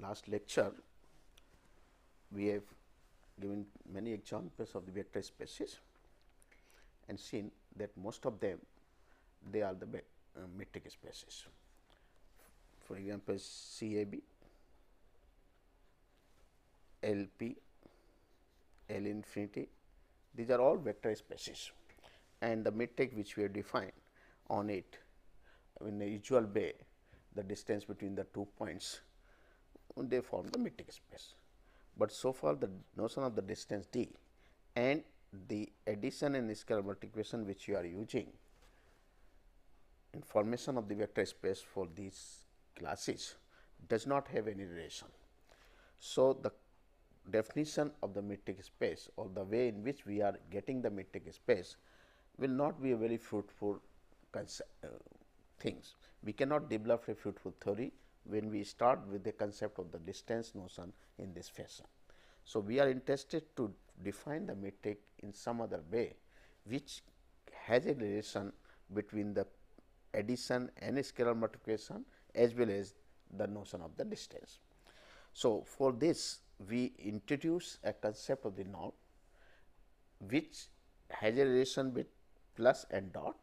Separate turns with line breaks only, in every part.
last lecture, we have given many examples of the vector spaces and seen that most of them they are the metric spaces. For example, CAB, LP, L infinity, these are all vector spaces, and the metric which we have defined on it in the usual way, the distance between the 2 points, they form the metric space. But so far the notion of the distance d and the addition and scalar multiplication which you are using in formation of the vector space for these classes does not have any relation. So, the definition of the metric space or the way in which we are getting the metric space will not be a very fruitful things. We cannot develop a fruitful theory when we start with the concept of the distance notion in this fashion. So, we are interested to define the metric in some other way which has a relation between the addition and scalar multiplication as well as the notion of the distance. So, for this we introduce a concept of the norm which has a relation with plus and dot,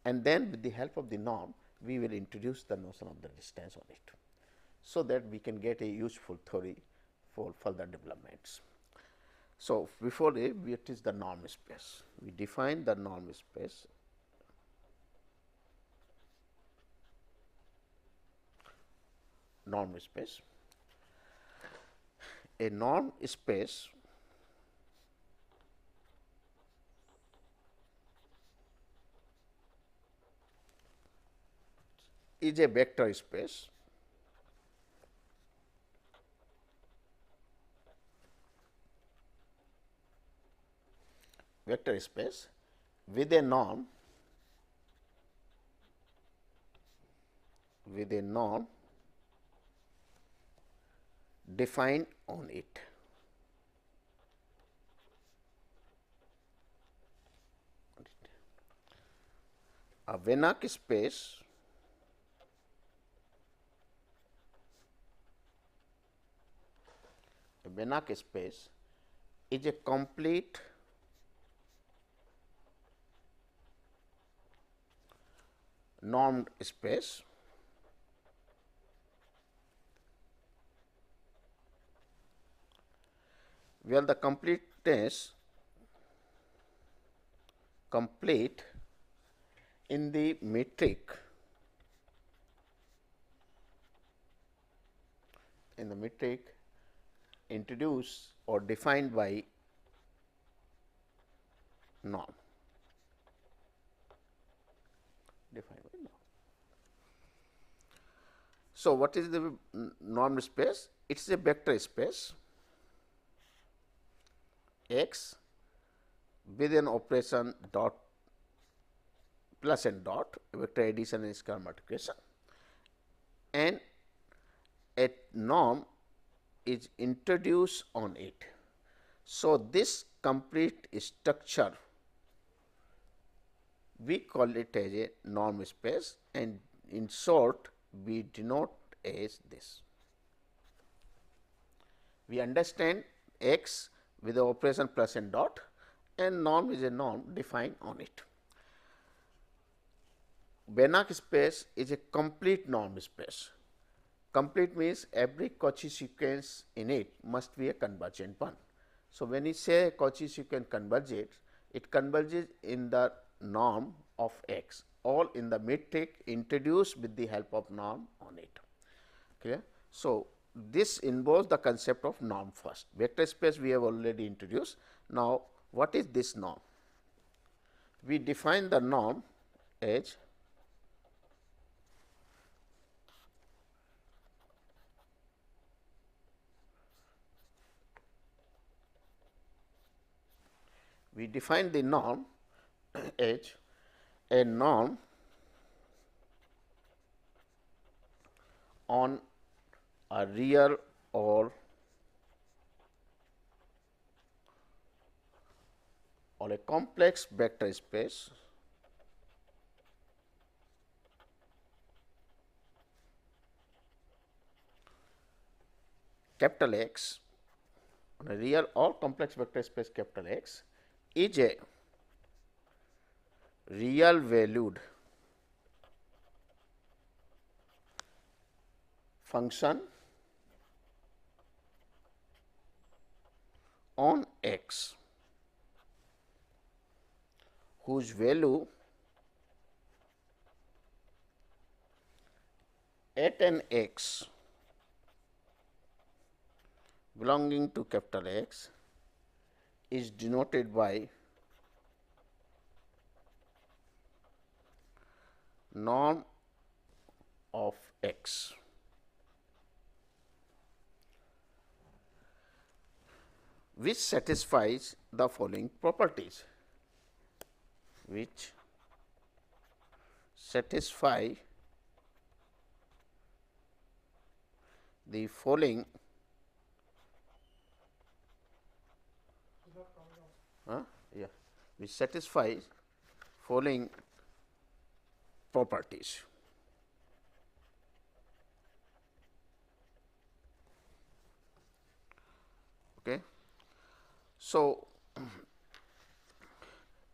and then with the help of the norm we will introduce the notion of the distance on it, so that we can get a useful theory for further developments. So, before it is the norm space. We define the norm space A norm space is a vector space with a norm defined on it. A Banach space is a complete normed space where the completeness complete in the metric introduced or defined by norm. So, what is the norm space? It is a vector space X with an operation dot plus and dot, vector addition and scalar multiplication, and a norm is introduced on it. So, this complete structure we call it as a norm space, and in short we denote as this. We understand X with the operation plus and dot, and norm is a norm defined on it. Banach space is a complete norm space. Complete means every Cauchy sequence in it must be a convergent one. So, when you say Cauchy sequence converges, it converges in the norm of X, all in the metric introduced with the help of norm on it. Clear? So, this involves the concept of norm first. Vector space we have already introduced. Now, what is this norm? We define the norm as as a norm on a real or a complex vector space capital X on a real or complex vector space capital X is a real valued function on X whose value at an X belonging to capital X is denoted by norm of X, which satisfies the following properties, which satisfy the following which satisfies following properties. Okay. So,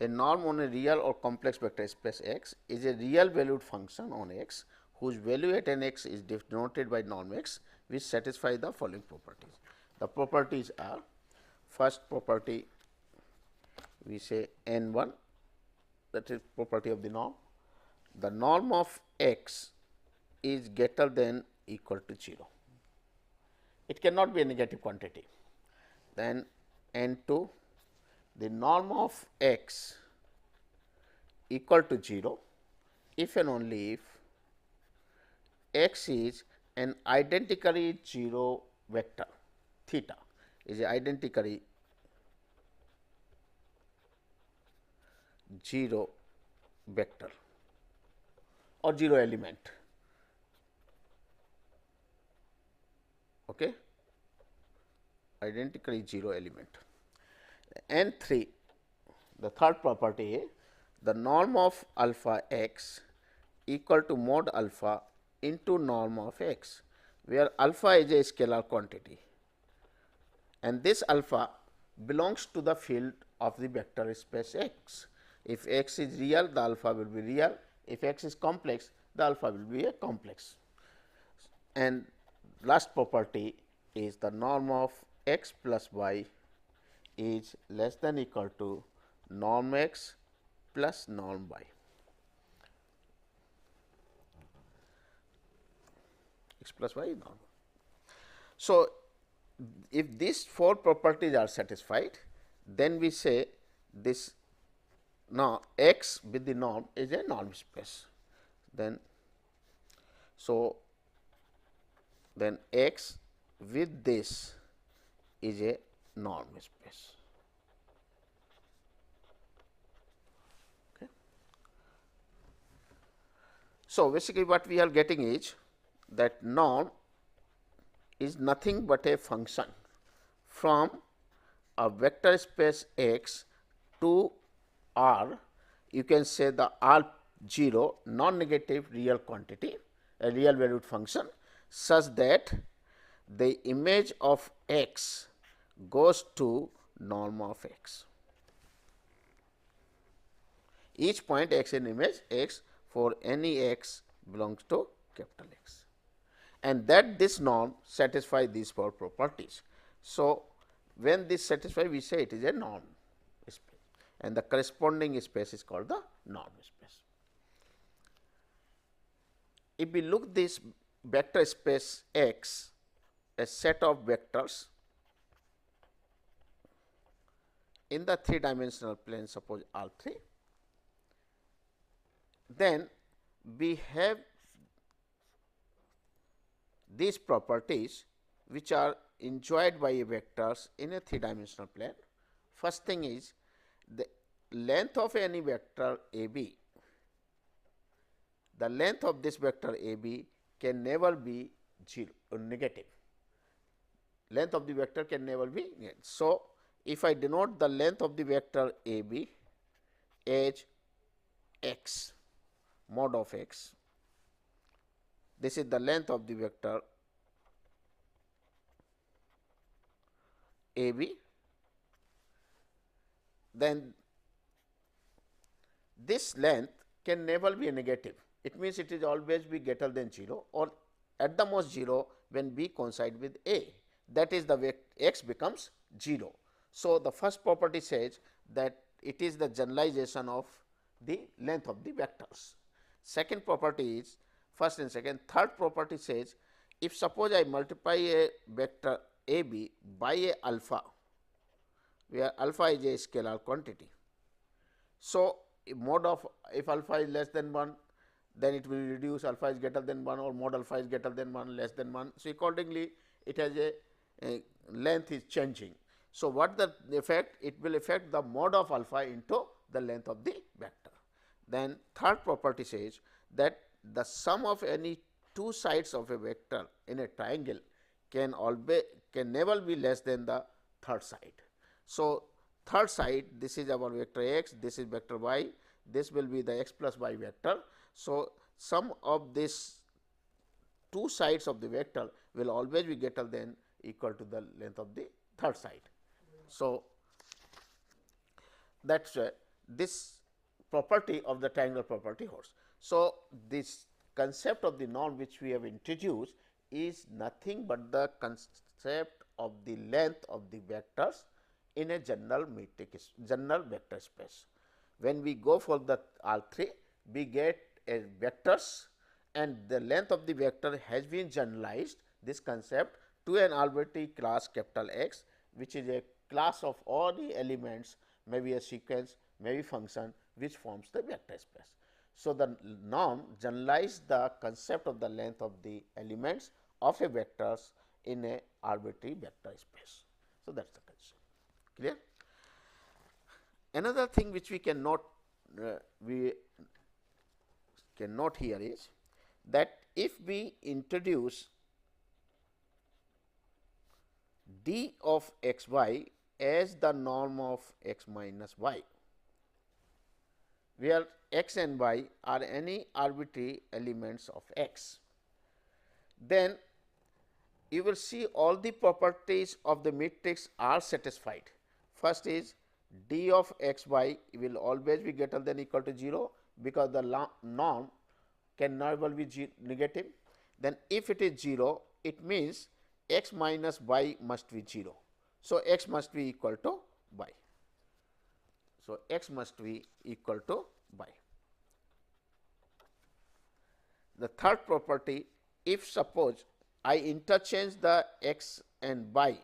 a norm on a real or complex vector space X is a real valued function on X whose value at n X is denoted by norm X, which satisfy the following properties. The properties are: first property we say n1, that is property of the norm. The norm of X is greater than equal to 0. It cannot be a negative quantity. Then n2, the norm of X equal to 0 if and only if X is an identically 0 vector, theta is a identically 0 vector or 0 element. Okay. Identically 0 element. N3, the third property is the norm of alpha x equal to mod alpha into norm of x, where alpha is a scalar quantity and this alpha belongs to the field of the vector space X. If X is real, the alpha will be real. If X is complex, the alpha will be a complex. And last property is the norm of x plus y is less than equal to norm x plus norm y. X plus y is norm. So, if these four properties are satisfied, then we say this now X with the norm is a norm space. Then, so then X with this is a norm space. Okay. So, basically what we are getting is that norm is nothing but a function from a vector space X to R. You can say the R0 non-negative real quantity, a real valued function, such that the image of X goes to norm of X. Each point X in image X for any X belongs to capital X, and that this norm satisfies these four properties. So, when this satisfies, we say it is a norm space, and the corresponding space is called the norm space. If we look this vector space X, a set of vectors in the 3-dimensional plane, suppose R3, then we have these properties which are enjoyed by vectors in a 3-dimensional plane. First thing is the length of any vector a b, the length of this vector a b can never be 0 or negative. Length of the vector can never be negative. So, if I denote the length of the vector a b as x mod of x, this is the length of the vector AB, then this length can never be a negative. It means it is always be greater than 0 or at the most 0 when B coincide with A, that is the way x becomes 0. So, the first property says that it is the generalization of the length of the vectors. Second property is first and second. Third property says if suppose I multiply a vector A B by a alpha, where alpha is a scalar quantity. So, mod of if alpha is less than 1, then it will reduce alpha is greater than 1 or mod alpha is greater than 1 less than 1. So, accordingly it has a length is changing. So, what the effect? It will affect the mod of alpha into the length of the vector. Then third property says that the sum of any two sides of a vector in a triangle can never be less than the third side. So, third side, this is our vector x, this is vector y, this will be the x plus y vector. So, sum of this two sides of the vector will always be greater than equal to the length of the third side. So, that is this property of the triangular property holds. So, this concept of the norm which we have introduced is nothing but the concept of the length of the vectors in a general vector space. When we go for the R3, we get a vectors and the length of the vector has been generalized this concept to an arbitrary class capital X, which is a class of all the elements, maybe a sequence, maybe function which forms the vector space. So, the norm generalized the concept of the length of the elements of a vectors in a arbitrary vector space. So, that is the concept. Clear? Another thing which we cannot here is that if we introduce d of x y as the norm of x minus y, where x and y are any arbitrary elements of x, then you will see all the properties of the matrix are satisfied. First is d of x y will always be greater than equal to 0, because the norm can never be negative. Then if it is 0, it means x minus y must be 0. So, x must be equal to y. So, x must be equal to y. The third property, if suppose I interchange the x and y,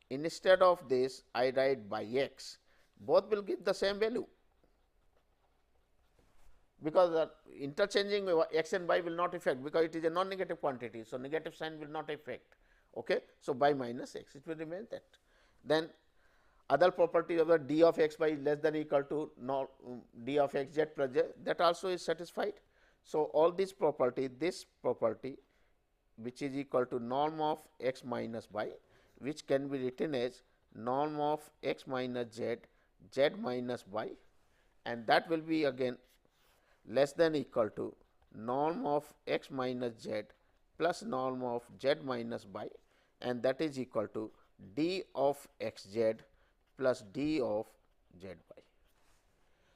instead of this I write by x, both will give the same value, because the interchanging x and y will not affect, because it is a non-negative quantity. So, negative sign will not affect. Okay. So, y minus x, it will remain that. Then other property of the d of x y is less than or equal to d of x z plus z, that also is satisfied. So, all this property which is equal to norm of x minus y, which can be written as norm of x minus z, z minus y, and that will be again less than or equal to norm of x minus z plus norm of z minus y, and that is equal to d of x z plus d of z y.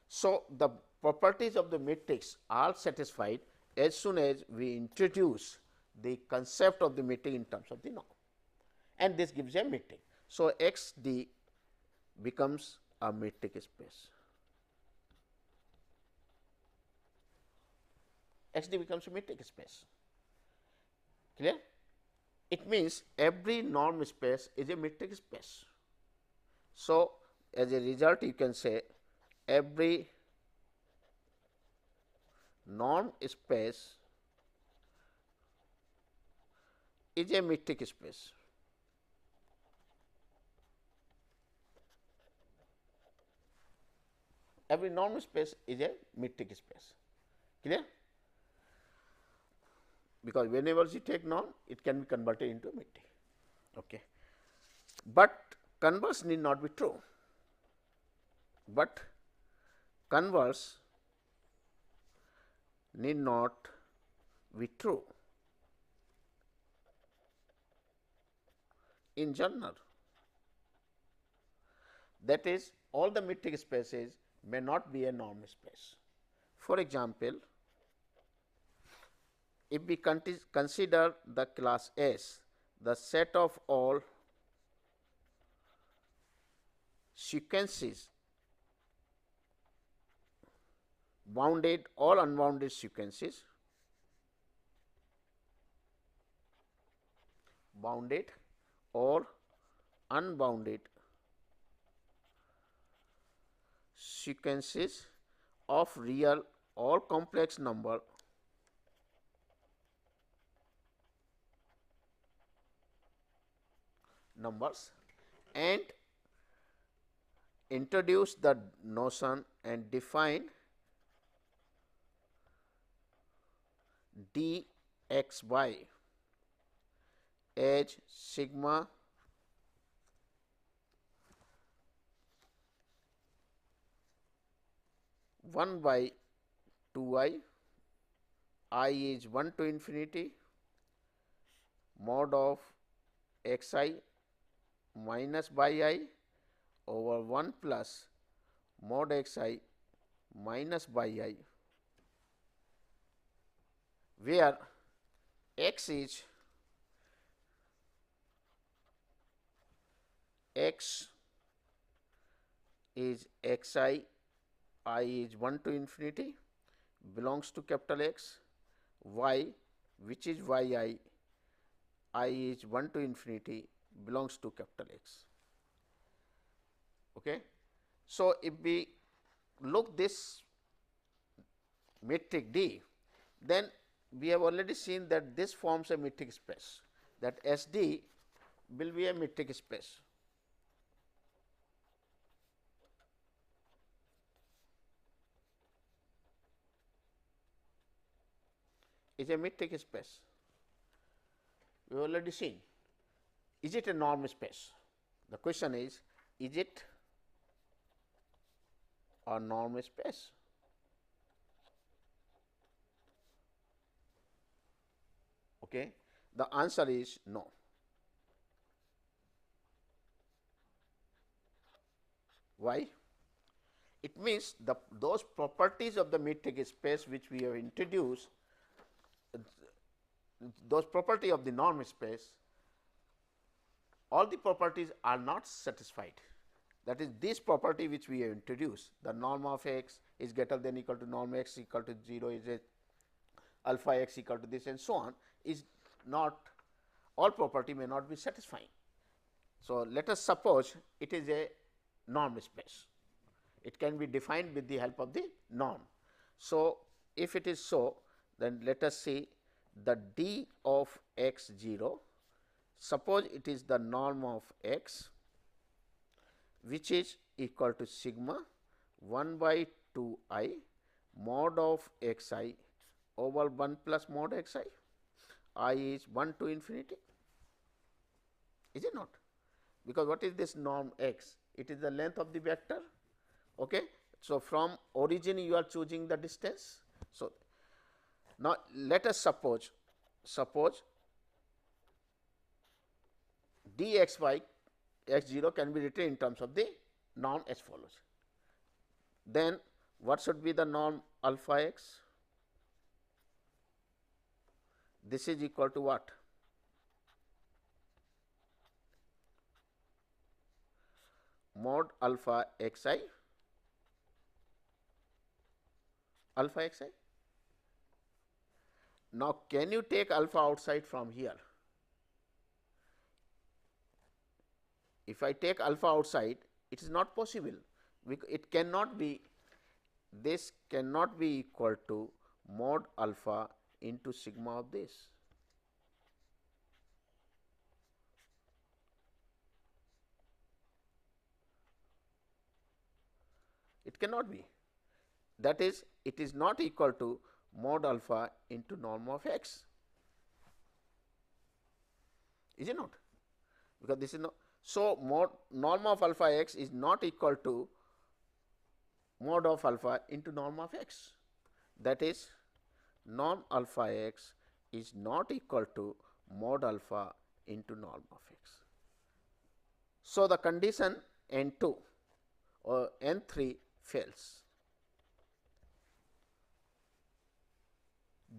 So, the properties of the matrix are satisfied as soon as we introduce the concept of the matrix in terms of the norm, and this gives a matrix. So, x d becomes a matrix space. X d becomes a matrix space. Clear? It means every norm space is a matrix space. So, as a result you can say every norm space is a matrix space. Every norm space is a matrix space. Clear? Because whenever you take norm, it can be converted into a matrix. Okay. But converse need not be true, but converse need not be true. In general, that is all the metric spaces may not be a norm space. For example, if we consider the class S, the set of all sequences, bounded or unbounded sequences, bounded or unbounded sequences of real or complex numbers and introduce the notion and define dxy as sigma one by 2 I is 1 to infinity mod of x I minus by I over 1 plus mod x I minus by I, where x is x I is 1 to infinity belongs to capital X, y which is y I is 1 to infinity belongs to capital X. Okay. So, if we look this metric D, then we have already seen that this forms a metric space, that S D will be a metric space. Is a metric space. We have already seen. Is it a norm space? The question is it a norm space? Okay. The answer is no. Why? It means those properties of the metric space which we have introduced, those property of the norm space, all the properties are not satisfied. That is, this property which we have introduced, the norm of x is greater than equal to norm x equal to 0, is a alpha x equal to this and so on, is not, all property may not be satisfying. So, let us suppose it is a norm space. It can be defined with the help of the norm. So, if it is so, then let us see the d of x 0, suppose it is the norm of x which is equal to sigma 1 by 2 I mod of x I over 1 plus mod x I is 1 to infinity, is it not? Because what is this norm x? It is the length of the vector. Okay. So, from origin you are choosing the distance. So, now let us suppose dxy x 0 can be written in terms of the norm as follows. Then what should be the norm alpha x? This is equal to what? Mod alpha x I, alpha x I. Now, can you take alpha outside from here? If I take alpha outside, it is not possible. It cannot be, this cannot be equal to mod alpha into sigma of this. It cannot be. That is, it is not equal to mod alpha into norm of x. Is it not? Because this is not. So, mod norm of alpha x is not equal to mod of alpha into norm of x. That is, norm alpha x is not equal to mod alpha into norm of x. So, the condition N2 or N3 fails.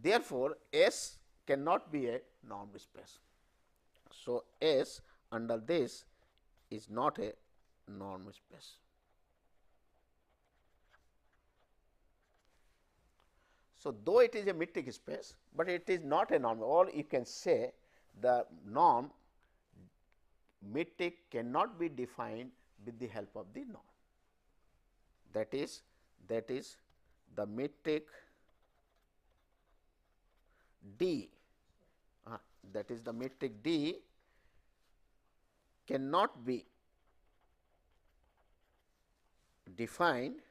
Therefore, S cannot be a norm space. So, S under this is not a norm space. So, though it is a metric space, but it is not a norm, or you can say the norm metric cannot be defined with the help of the norm. That is the metric D, that is the metric D cannot be defined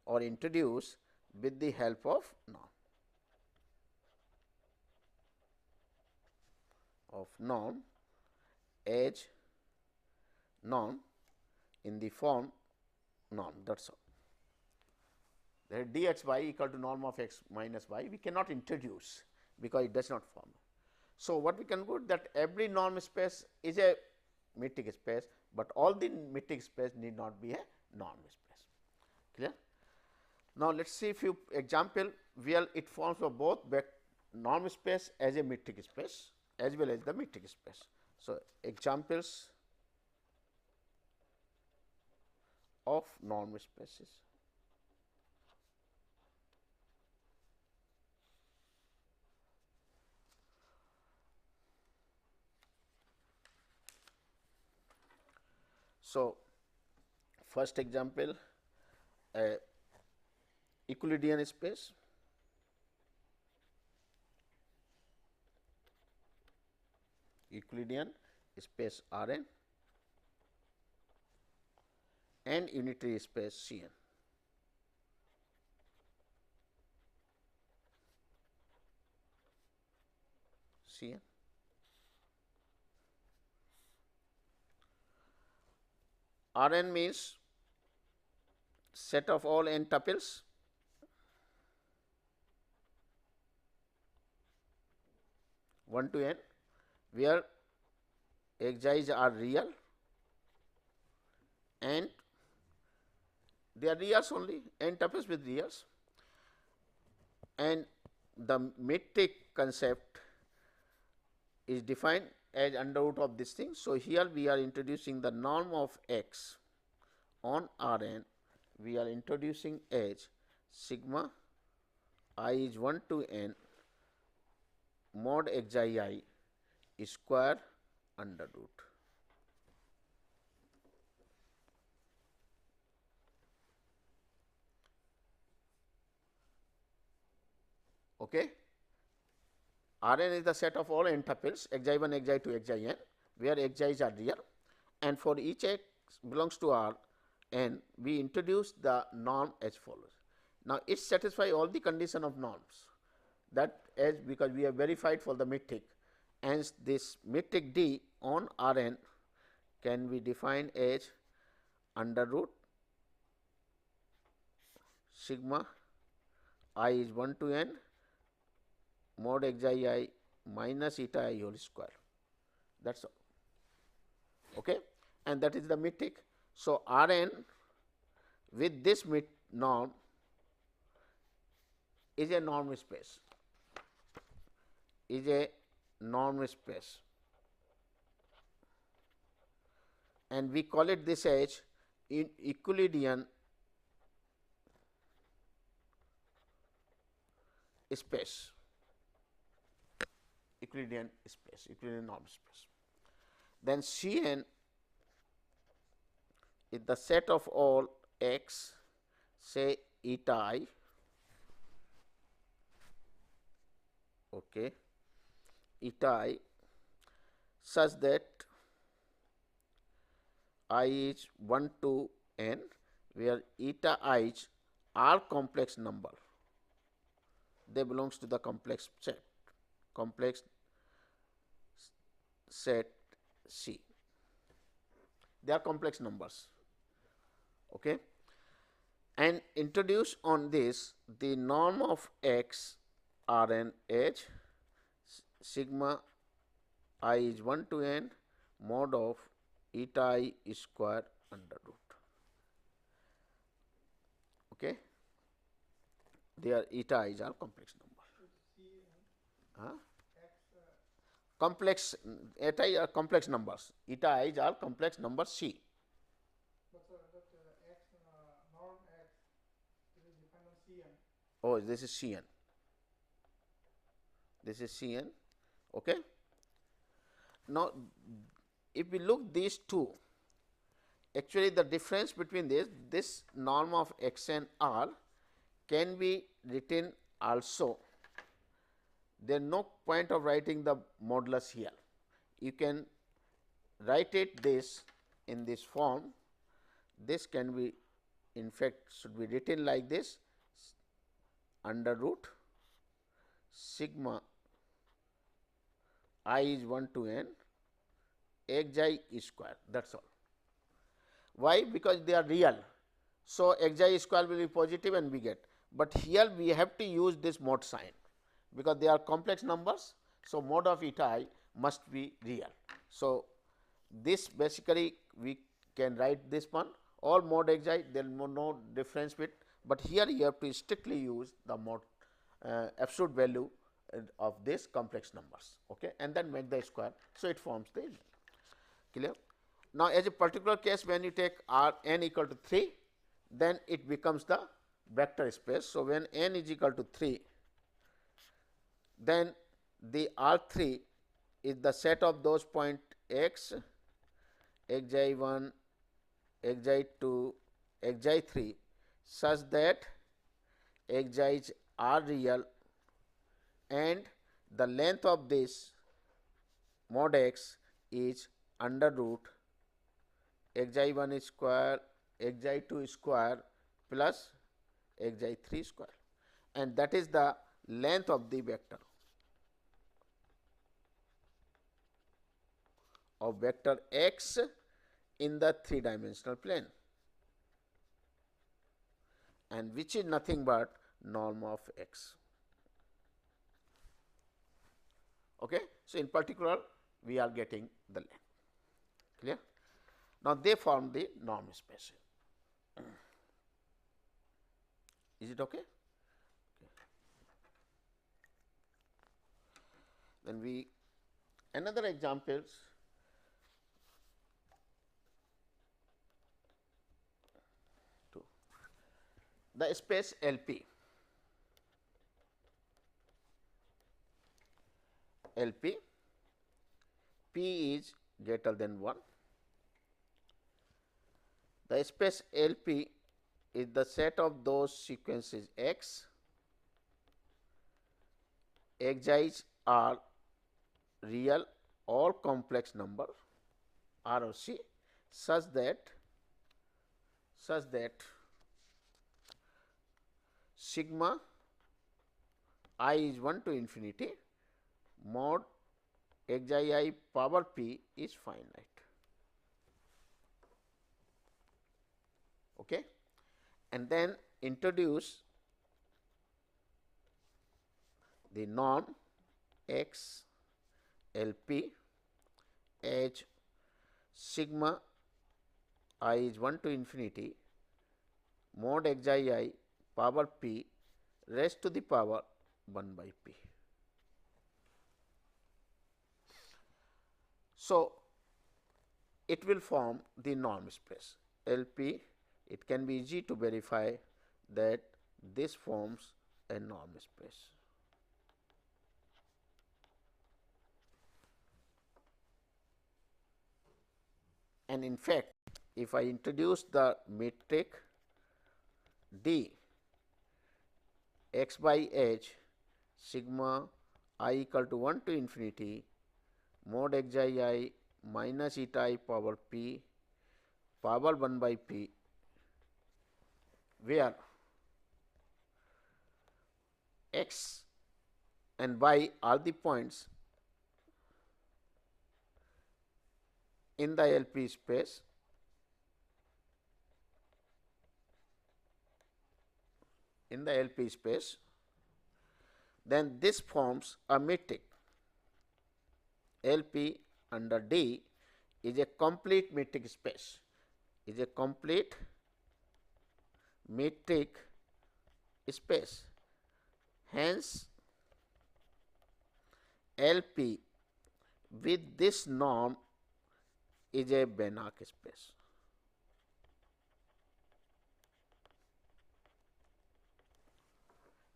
or introduced with the help of norm as norm in the form norm, that is all. The dx y equal to norm of x minus y we cannot introduce, because it does not form. So, what we conclude that every norm space is a metric space, but all the metric space need not be a norm space. Clear? Now, let us see a few example where it forms for both norm space as a metric space as well as the metric space. So, examples of norm spaces. So, first example, a Euclidean space, Euclidean space R n and unitary space C n. C n. R n means set of all n tuples one to n, where xi's are real and they are reals only, n tuples with reals, and the metric concept is defined as under root of this thing. So, here we are introducing the norm of x on R n, we are introducing as sigma I is 1 to n mod xi I square under root. Okay. R n is the set of all n tuples xi 1, xi 2, xi n, where xi's are real, and for each x belongs to R n, we introduce the norm as follows. Now, it satisfies all the condition of norms, that as because we have verified for the metric, and this metric D on R n can be defined as under root sigma I is 1 to n mod xi I minus eta I whole square, that is all. Okay. And that is the metric. So, R n with this norm is a norm space, and we call it this as Euclidean space, Euclidean norm space. Then C n is the set of all x, say eta I, okay, eta I, such that I is 1 to n, where eta i's are complex number, they belongs to the complex set C, they are complex numbers. Okay. And introduce on this the norm of x R n h sigma I is 1 to n mod of eta I square under root. Okay. Their eta i's are complex number. Complex eta I are complex numbers. Eta i's are complex number C.
But that x, norm x, it is defined on Cn.
Oh, this is Cn. This is Cn. Okay. Now, if we look these two, actually the difference between this norm of x and r can be written also. There is no point of writing the modulus here. You can write it this in this form. This can be, in fact, should be written like this, under root sigma I is 1 to n xi square, that is all. Why? Because they are real. So, xi square will be positive and we get, but here we have to use this mod sign, because they are complex numbers. So, mod of eta I must be real. So, this basically we can write this one, all mod xi, there is no difference with, but here you have to strictly use the mod absolute value of this complex numbers, okay, and then make the square. So, it forms the clear. Now, as a particular case, when you take R n equal to 3, then it becomes the vector space. So, when n is equal to 3, then the R 3 is the set of those point x, xi 1, xi 2, xi 3, such that xi's are real and the length of this mod x is under root xi 1 square, xi 2 square plus xi 3 square, and that is the length of the vector of vector x in the 3-dimensional plane, and which is nothing but norm of x. Okay. So, in particular we are getting the length, clear. Now, they form the norm space. Is it okay? Then we another examples. The space LP. LP, P is greater than 1. The space LP is the set of those sequences x, xi's are real or complex number R or C, such that sigma I is 1 to infinity mod xi power p is finite. Okay. And then introduce the norm x LP as sigma I is 1 to infinity mod xi power p raised to the power 1 by p. So, it will form the norm space LP. It can be easy to verify that this forms a norm space. And in fact, if I introduce the metric D x by h sigma I equal to 1 to infinity mod xi minus eta I power p power 1 by p, where x and y are the points in the LP space, then this forms a metric. LP under D is a complete metric space, is a complete metric space. Hence, LP with this norm is a Banach space.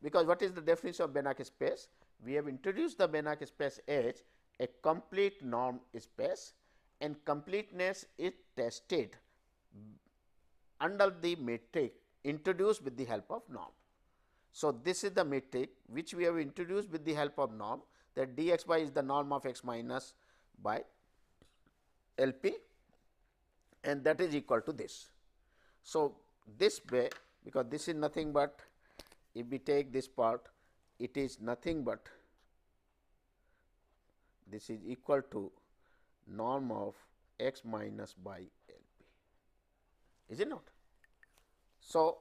Because what is the definition of Banach space? We have introduced the Banach space as a complete norm space, and completeness is tested under the metric introduced with the help of norm. So, this is the metric which we have introduced with the help of norm, that dx by is the norm of x minus by LP, and that is equal to this. So, this way, because this is nothing but, if we take this part, it is nothing but this is equal to norm of x minus by LP, is it not? So,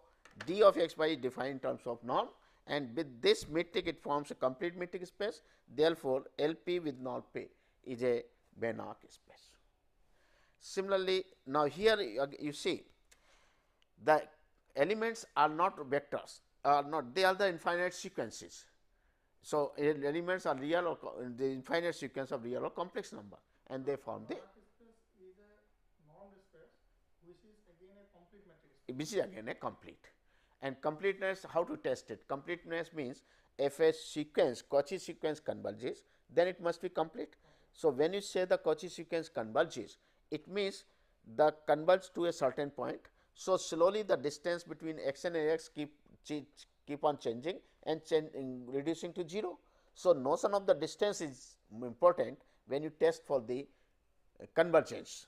d of x by is defined in terms of norm, and with this metric it forms a complete metric space. Therefore, LP with norm P is a Banach space. Similarly, now here you see the elements are not vectors, are not, they are the infinite sequences. So, elements are real or the infinite sequence of real or complex number, and they form the
Banach space is a norm space which is again a complete metric space.
which is again a complete. And completeness, how to test it? Completeness means if a sequence, Cauchy sequence converges, then it must be complete. So, when you say the Cauchy sequence converges, it means the converge to a certain point. So, slowly the distance between x and x keep on changing and reducing to 0. So, notion of the distance is important when you test for the convergence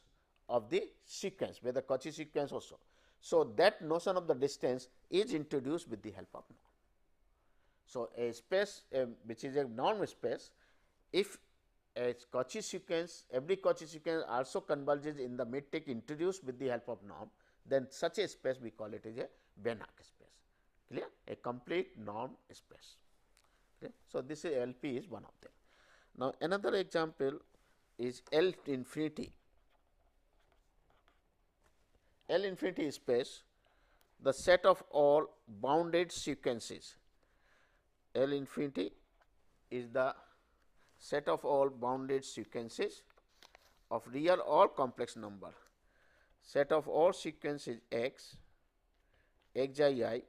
of the sequence, whether Cauchy sequence also. So, that notion of the distance is introduced with the help of norm. So, a space which is a norm space, if a Cauchy sequence, every Cauchy sequence also converges in the metric introduced with the help of norm, then such a space we call it as a Banach space. Clear? A complete norm space. Okay. So, this is LP is one of them. Now, another example is L infinity. L infinity space, the set of all bounded sequences. L infinity is the set of all bounded sequences of real or complex number. Set of all sequences x, xi,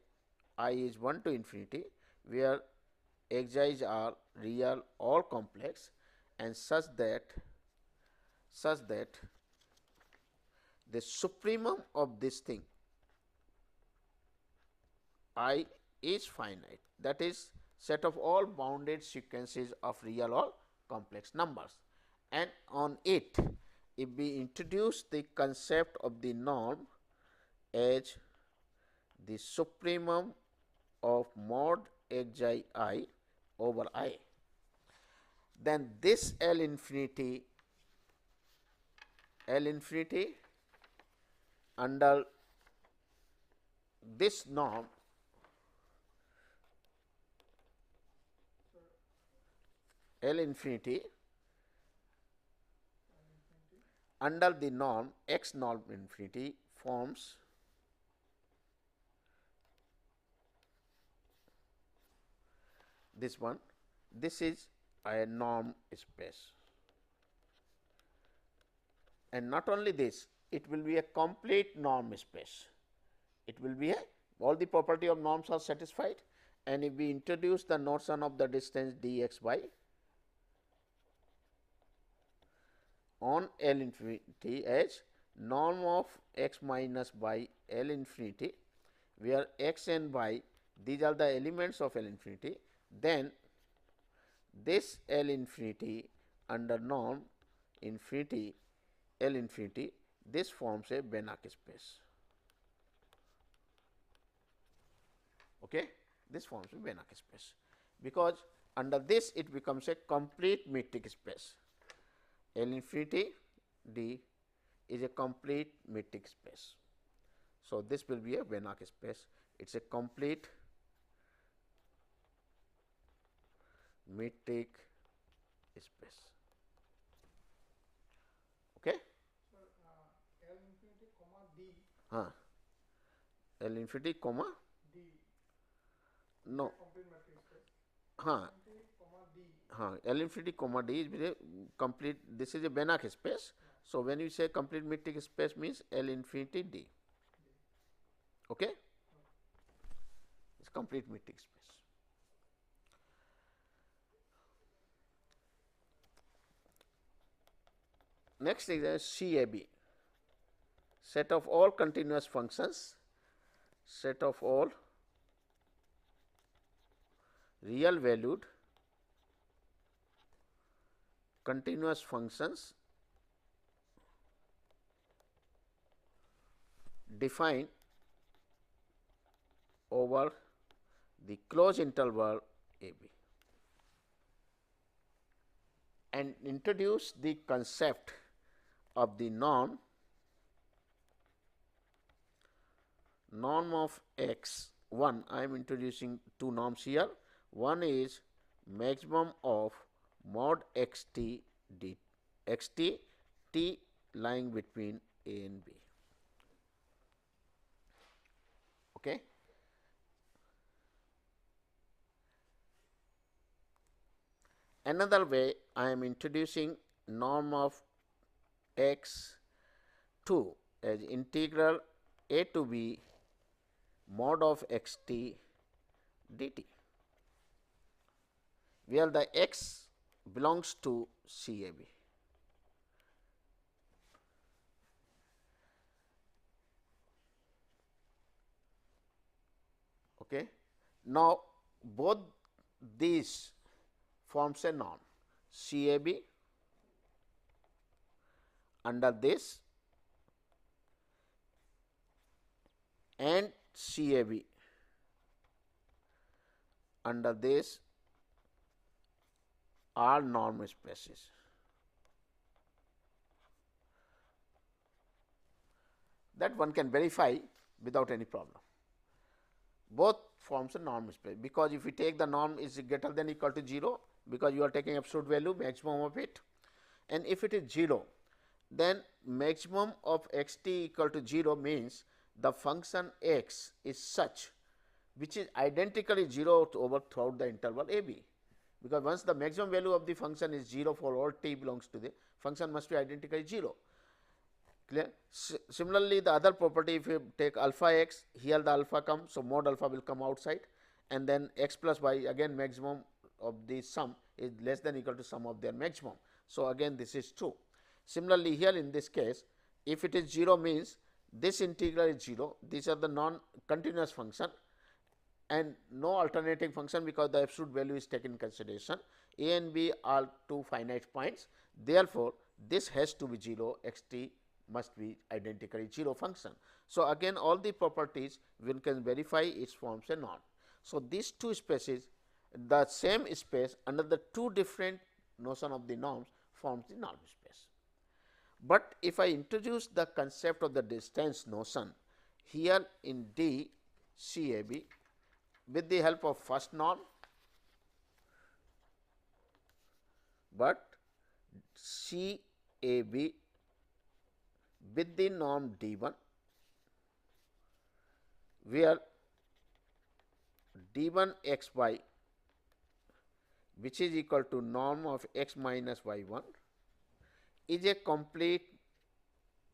I is 1 to infinity, where xi's are real or complex, and such that the supremum of this thing I is finite, that is set of all bounded sequences of real or complex numbers, and on it if we introduce the concept of the norm as the supremum of mod xi I over I, then this L infinity under this norm L infinity under the norm x norm infinity forms this one. This is a norm space, and not only this, it will be a complete norm space. It will be a, all the property of norms are satisfied, and if we introduce the notion of the distance dx by on L infinity as norm of x minus by L infinity, where x and y these are the elements of L infinity, then this L infinity under norm infinity L infinity, this forms a Banach space. Okay. This forms a Banach space, because under this it becomes a complete metric space. L infinity d is a complete metric space. So, this will be a Banach space. It is a complete metric space. Okay.
So, L infinity comma d.
L infinity comma
D.
No.
complete metric space.
Huh.
Infinity, comma D.
L infinity comma D is a complete, this is a Banach space. So, when you say complete metric space means L infinity D, okay? It's complete metric space. Next is CAB, set of all continuous functions, set of all real valued continuous functions defined over the closed interval a b, and introduce the concept of the norm of x 1. I am introducing two norms here. One is maximum of mod x t d x t t lying between a and b. Okay. Another way, I am introducing norm of x 2 as integral a to b mod of x t dt, where the x belongs to CAB. Okay. Now, both these forms a norm, CAB under this and CAB under this are norm spaces. That one can verify without any problem. Both forms a norm space, because if you take the norm is greater than or equal to 0, because you are taking absolute value maximum of it, and if it is 0, then maximum of x t equal to 0 means the function x is such which is identically 0 over throughout the interval a b, because once the maximum value of the function is 0 for all t belongs to the function must be identically 0. Clear? Similarly, the other property, if you take alpha x, here the alpha comes, so mod alpha will come outside, and then x plus y, again maximum of the sum is less than or equal to sum of their maximum. So, again this is true. Similarly, here in this case, if it is 0 means this integral is 0, these are the non continuous function and no alternating function, because the absolute value is taken in consideration. A and b are two finite points, therefore, this has to be 0, x t must be identically 0 function. So, again all the properties one can verify its forms a norm. So, these two spaces, the same space under the two different notion of the norms forms the norm space. But if I introduce the concept of the distance notion here in D CAB with the help of first norm, but CAB with the norm D1, where D1 x y which is equal to norm of x minus y1 is a complete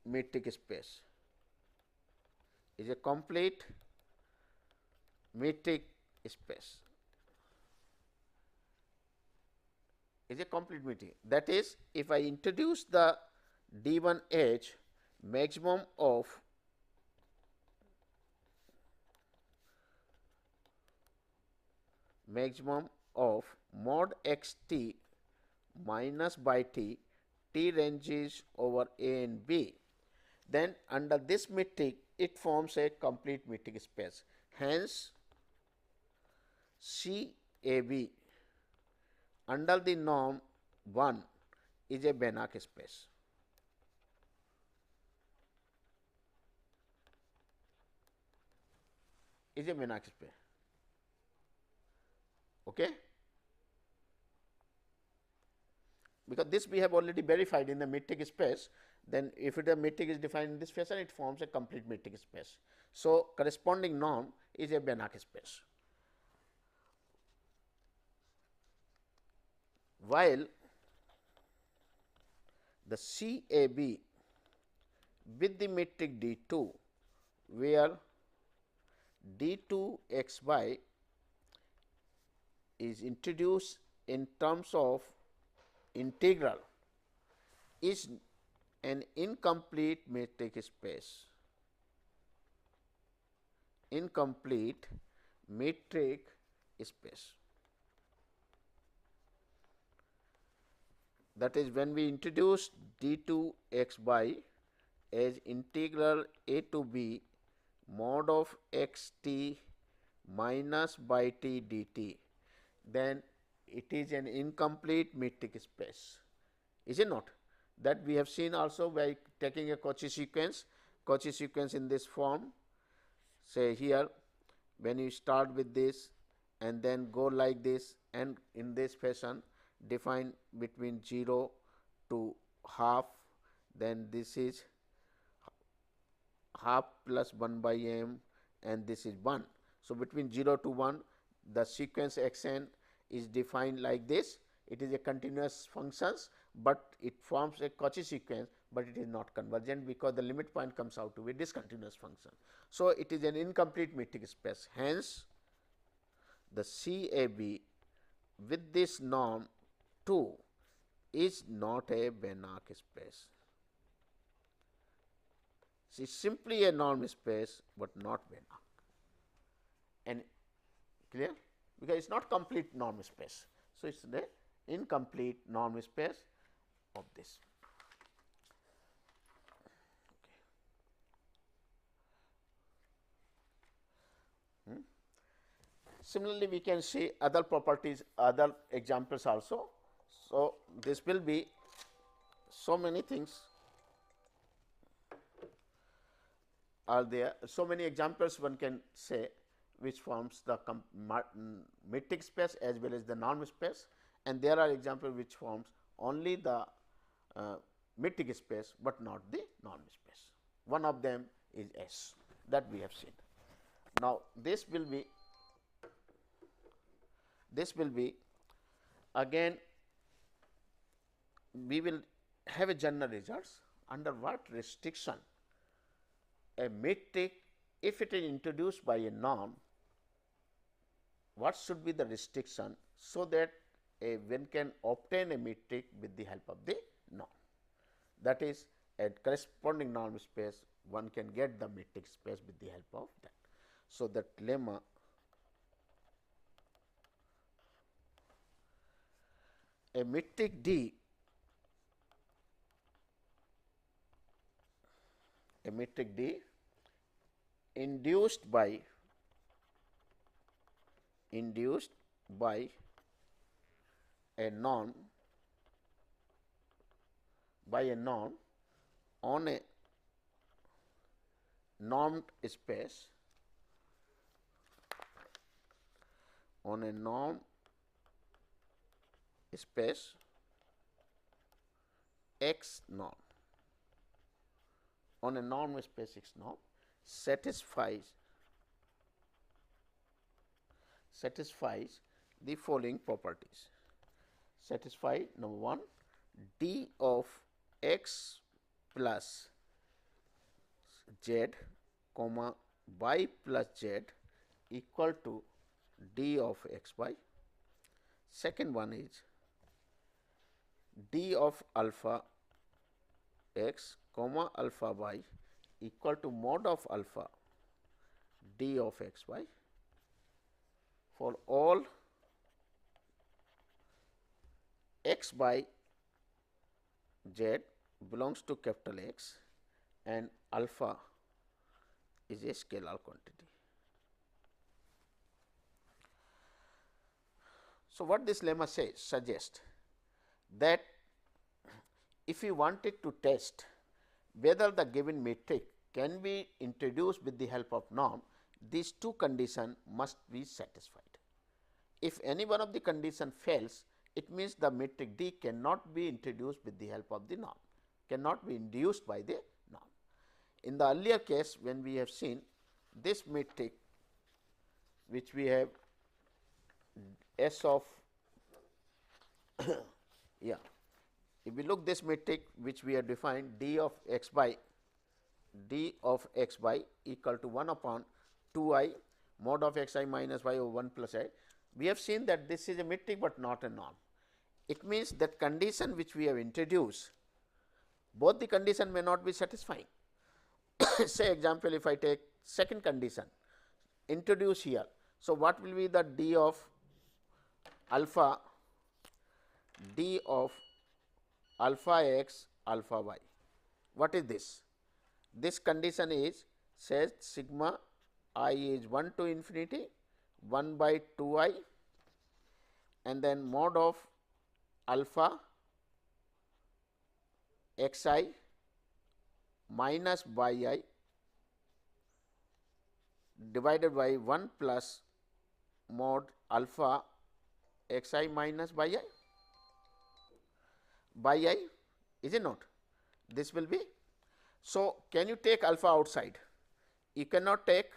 metric space, is a complete metric space, is a complete metric. That is, if I introduce the D1 h maximum of mod x t minus by t, t ranges over a and b, then under this metric it forms a complete metric space. Hence, CAB under the norm 1 is a Banach space. Is a Banach space. Okay? Because this we have already verified in the metric space, then if the metric is defined in this fashion, it forms a complete metric space. So, corresponding norm is a Banach space. while the CAB with the metric D2, where D2 x y is introduced in terms of integral, is an incomplete metric space. Incomplete metric space. That is, when we introduce d2 x y as integral a to b mod of x t minus by t dt, then it is an incomplete metric space, is it not? That we have seen also by taking a Cauchy sequence in this form. Say here, when you start with this and then go like this, and in this fashion define between 0 to half, then this is half plus 1 by m and this is 1. So, between 0 to 1 the sequence x n is defined like this. It is a continuous functions, but it forms a Cauchy sequence, but it is not convergent because the limit point comes out to be discontinuous function. So, it is an incomplete metric space. Hence, the CAB with this norm 2 is not a Banach space. It is simply a norm space, but not Banach. And clear? Because it is not complete norm space. So, it is the incomplete norm space of this. Similarly, we can see other properties, other examples also. So, this will be so many things are there, so many examples one can say which forms the metric space as well as the norm space, and there are examples which forms only the metric space, but not the norm space. One of them is S, that we have seen. Now, this will be again we will have a general results under what restriction a metric, if it is introduced by a norm, what should be the restriction, so that one can obtain a metric with the help of the norm. That is, at corresponding norm space one can get the metric space with the help of that. So, that lemma a metric D, induced by a norm on a normed space, X norm, on a norm space X norm satisfies the following properties. Satisfy number 1, d of x plus z comma y plus z equal to d of x y. Second one is d of alpha x comma alpha y equal to mod of alpha d of x y for all x by z belongs to capital X and alpha is a scalar quantity. So, what this lemma suggests that if you wanted to test whether the given metric can be introduced with the help of norm, these two conditions must be satisfied. If any one of the condition fails, it means the metric D cannot be introduced with the help of the norm, cannot be induced by the norm. In the earlier case, when we have seen this metric, which we have S of Yeah. If we look this metric which we have defined d of x by equal to 1 upon 2 I mod of x I minus y over 1 plus I, we have seen that this is a metric, but not a norm. It means that condition which we have introduced, both the condition may not be satisfying. Say example, if I take second condition introduce here. So, what will be the d of alpha x alpha y? What is this? This condition is says sigma I is 1 to infinity 1 by 2 I, and then mod of alpha x I minus by I divided by 1 plus mod alpha x I minus by I, is it not? This will be. So, can you take alpha outside? You cannot take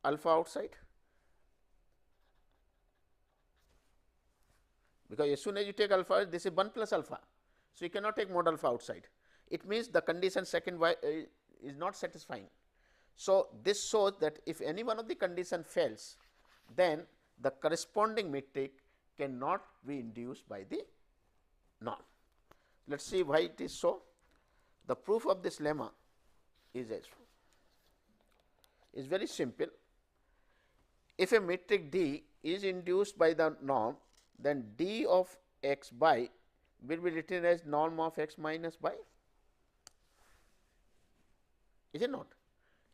alpha outside, because as soon as you take alpha, this is 1 plus alpha. So, you cannot take mod alpha outside. It means the condition second y is not satisfying. So, this shows that if any one of the condition fails, then the corresponding metric cannot be induced by the norm. Let us see why it is so. The proof of this lemma is very simple. If a metric D is induced by the norm, then d of x by will be written as norm of x minus by, is it not?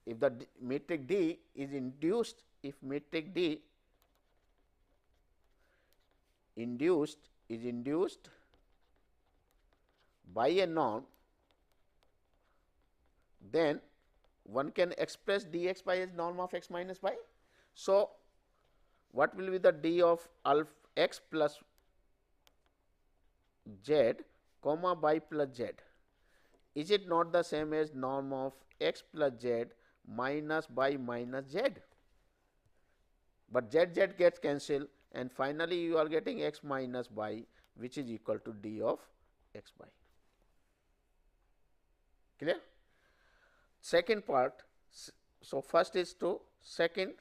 If the metric D is induced, if metric D is induced by a norm, then one can express dx by as norm of x minus by. So, what will be the d of alpha x plus z comma by plus z? Is it not the same as norm of x plus z minus by minus z? But z gets cancelled, and finally, you are getting x minus by, which is equal to d of x by. Clear? Second part. So, first is to second,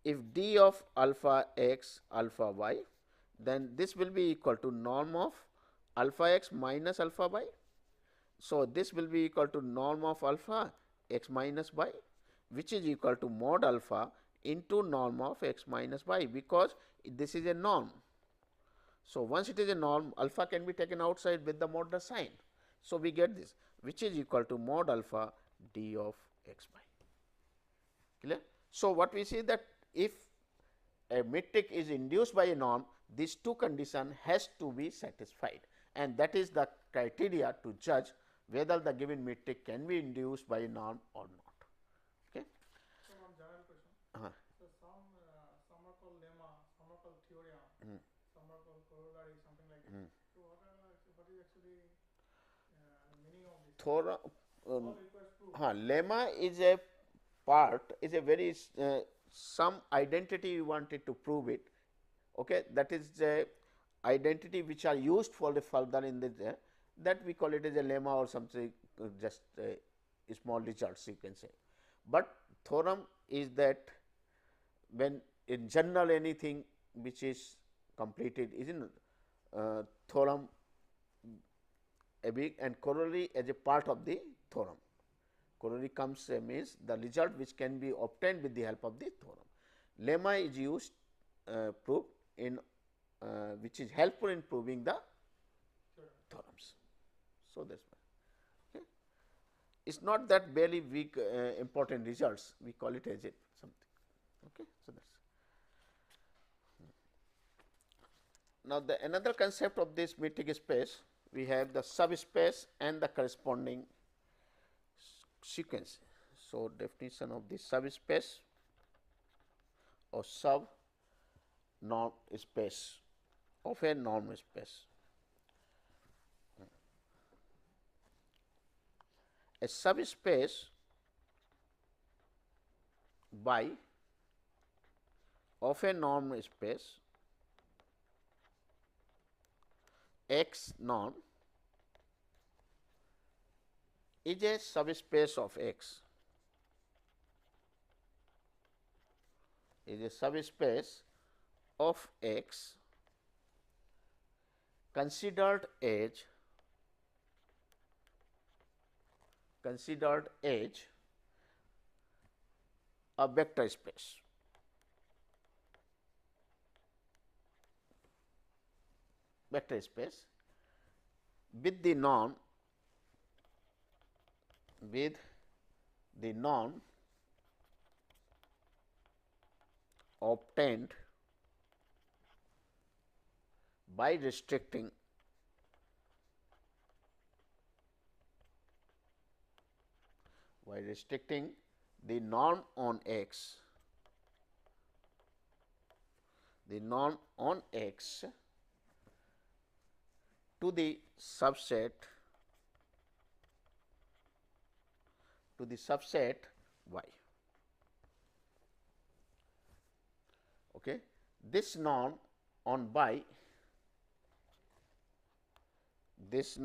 if d of alpha x alpha y, then this will be equal to norm of alpha x minus alpha y. So, this will be equal to norm of alpha x minus y, which is equal to mod alpha into norm of x minus y, because this is a norm. So, once it is a norm, alpha can be taken outside with the modular sign. So, we get this, which is equal to mod alpha d of x by. Clear? So, what we see that if a metric is induced by a norm, these two conditions has to be satisfied, and that is the criteria to judge whether the given metric can be induced by a norm or not. Okay.
So, one general question. So, some are called lemma, some are called theorem, some are called corollary, something like this. So, what is actually the meaning of this?
Lemma is a part, is a very some identity you wanted to prove it. Okay, that is a identity which are used for the further in the that we call it as a lemma or something, just small results you can say. But theorem is that when in general anything which is completed is in theorem a big, and corollary as a part of the theorem. Corollary comes means the result which can be obtained with the help of the theorem. Lemma is used proof in which is helpful in proving the theorems. So, that is why. Okay. It is not that barely weak important results, we call it as a something. Okay. So, that is. Now, the another concept of this metric space, we have the subspace and the corresponding sequence. So, definition of the subspace or sub norm space of a norm space. A subspace by of a norm space X norm is a subspace of X, is a subspace of X considered as a vector space. Vector space with the norm obtained by restricting the norm on X, to the subset Y. Okay. This norm on Y, is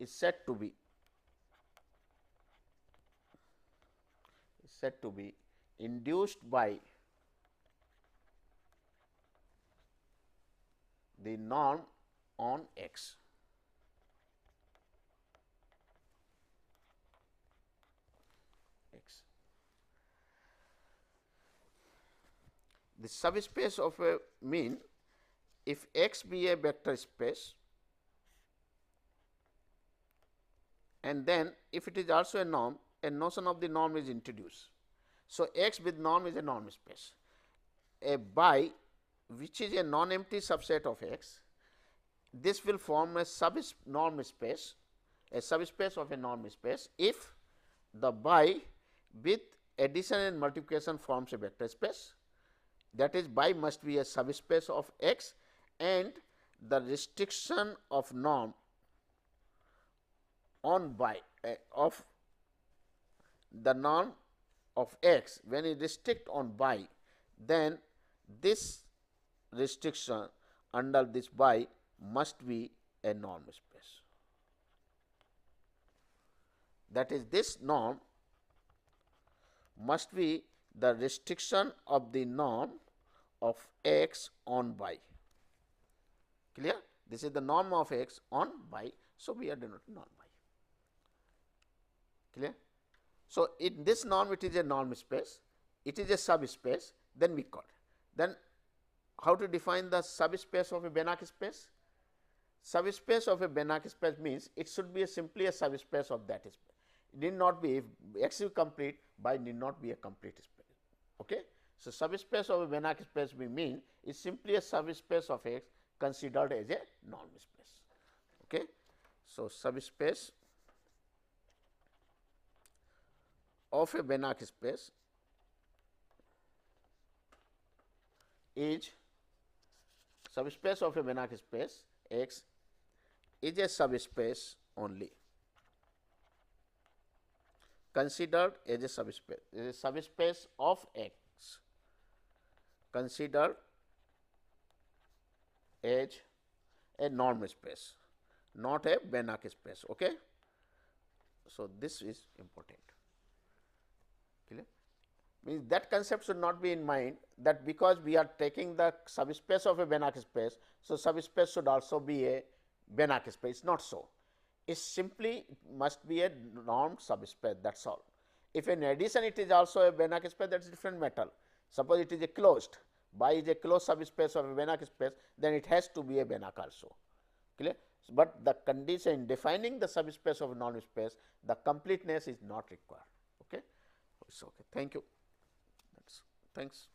said to be induced by the norm on X. The subspace of a mean, if X be a vector space, and then if it is also a norm, a notion of the norm is introduced. So, X with norm is a norm space. A Y which is a non-empty subset of X, this will form a norm space, a subspace of a norm space if the Y with addition and multiplication forms a vector space, that is Y must be a subspace of X, and the restriction of norm on Y of the norm of X, when it restrict on Y, then this restriction under this Y must be a norm space. That is, this norm must be the restriction of the norm of X on Y. Clear? This is the norm of X on Y. So, we are denoting norm Y. Clear? So, in this norm it is a norm space, it is a subspace, then we got. Then how to define the subspace of a Banach space? Subspace of a Banach space means it should be simply a subspace of that space. It need not be, if X is complete, Y need not be a complete space. Okay? So, subspace of a Banach space we mean is simply a subspace of X considered as a norm space. Okay? So, subspace of a Banach space is subspace of a Banach space X is a subspace only considered as a subspace of X considered as a norm space, not a Banach space. Okay? So, this is important. Clear? Means that concept should not be in mind, that because we are taking the subspace of a Banach space, so subspace should also be a Banach space. Not so. It simply must be a norm subspace, that is all. If in addition it is also a Banach space, that is different matter. Suppose it is a closed, Y is a closed subspace of a Banach space, then it has to be a Banach also. Clear? But the condition in defining the subspace of a norm space, the completeness is not required. Okay? So, okay. Thank you. Thanks.